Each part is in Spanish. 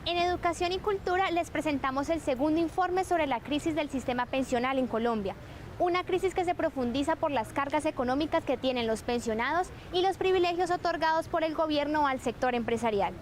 En Educación y Cultura les presentamos el segundo informe sobre la crisis del sistema pensional en Colombia. Una crisis que se profundiza por las cargas económicas que tienen los pensionados y los privilegios otorgados por el gobierno al sector empresarial.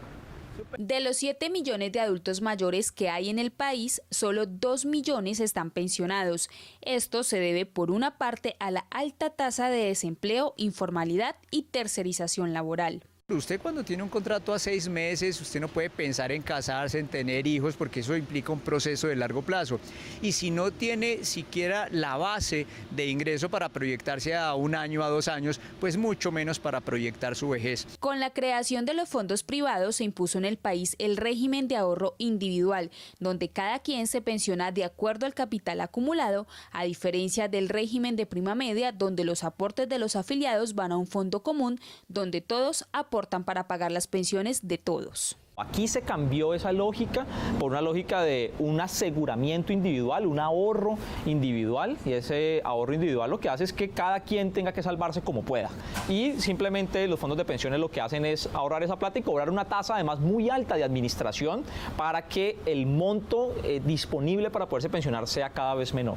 De los 7 millones de adultos mayores que hay en el país, solo 2 millones están pensionados. Esto se debe por una parte a la alta tasa de desempleo, informalidad y tercerización laboral. Usted cuando tiene un contrato a 6 meses, usted no puede pensar en casarse, en tener hijos, porque eso implica un proceso de largo plazo. Y si no tiene siquiera la base de ingreso para proyectarse a 1 año, a 2 años, pues mucho menos para proyectar su vejez. Con la creación de los fondos privados se impuso en el país el régimen de ahorro individual, donde cada quien se pensiona de acuerdo al capital acumulado, a diferencia del régimen de prima media, donde los aportes de los afiliados van a un fondo común, donde todos aportan para pagar las pensiones de todos. Aquí se cambió esa lógica por una lógica de un aseguramiento individual, un ahorro individual, y ese ahorro individual lo que hace es que cada quien tenga que salvarse como pueda. Y simplemente los fondos de pensiones lo que hacen es ahorrar esa plata y cobrar una tasa además muy alta de administración para que el monto disponible para poderse pensionar sea cada vez menor.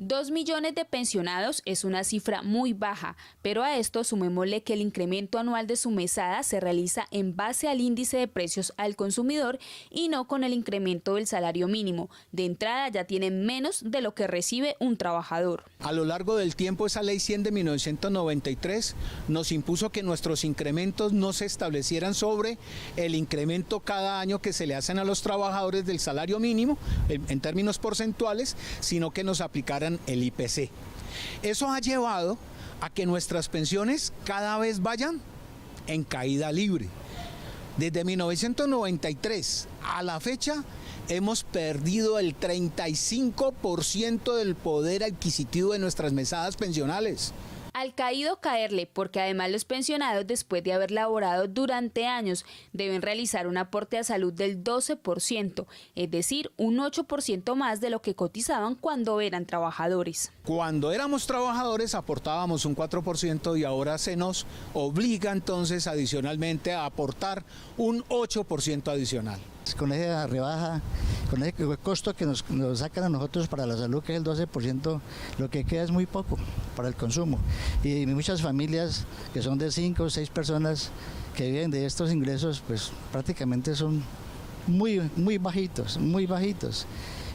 2 millones de pensionados es una cifra muy baja, pero a esto sumémosle que el incremento anual de su mesada se realiza en base al índice de precios al consumidor y no con el incremento del salario mínimo. De entrada ya tienen menos de lo que recibe un trabajador. A lo largo del tiempo, esa ley 100 de 1993 nos impuso que nuestros incrementos no se establecieran sobre el incremento cada año que se le hacen a los trabajadores del salario mínimo en términos porcentuales, sino que nos aplicaran el IPC. Eso ha llevado a que nuestras pensiones cada vez vayan en caída libre. Desde 1993 a la fecha hemos perdido el 35% del poder adquisitivo de nuestras mesadas pensionales. Al caído caerle, porque además los pensionados, después de haber laborado durante años, deben realizar un aporte a salud del 12%, es decir, un 8% más de lo que cotizaban cuando eran trabajadores. Cuando éramos trabajadores aportábamos un 4% y ahora se nos obliga entonces adicionalmente a aportar un 8% adicional. Con esa rebaja, con ese costo que nos sacan a nosotros para la salud, que es el 12%, lo que queda es muy poco para el consumo. Y muchas familias que son de 5 o 6 personas que viven de estos ingresos, pues prácticamente son muy bajitos,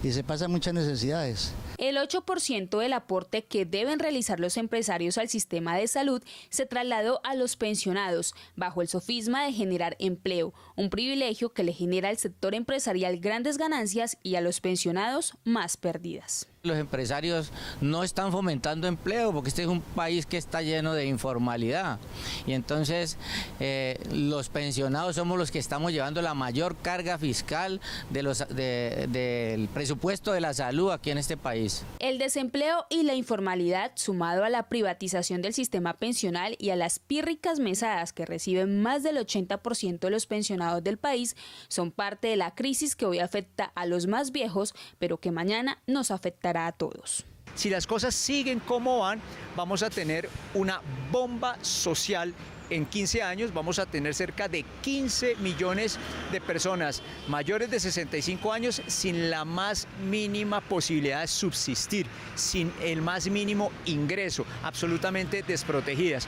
y se pasan muchas necesidades. El 8% del aporte que deben realizar los empresarios al sistema de salud se trasladó a los pensionados, bajo el sofisma de generar empleo, un privilegio que le genera al sector empresarial grandes ganancias y a los pensionados más pérdidas. Los empresarios no están fomentando empleo porque este es un país que está lleno de informalidad y entonces los pensionados somos los que estamos llevando la mayor carga fiscal del presupuesto de la salud aquí en este país. El desempleo y la informalidad, sumado a la privatización del sistema pensional y a las pírricas mesadas que reciben más del 80% de los pensionados del país, son parte de la crisis que hoy afecta a los más viejos, pero que mañana nos afectará a todos. Si las cosas siguen como van, vamos a tener una bomba social. En 15 años vamos a tener cerca de 15 millones de personas mayores de 65 años sin la más mínima posibilidad de subsistir, sin el más mínimo ingreso, absolutamente desprotegidas.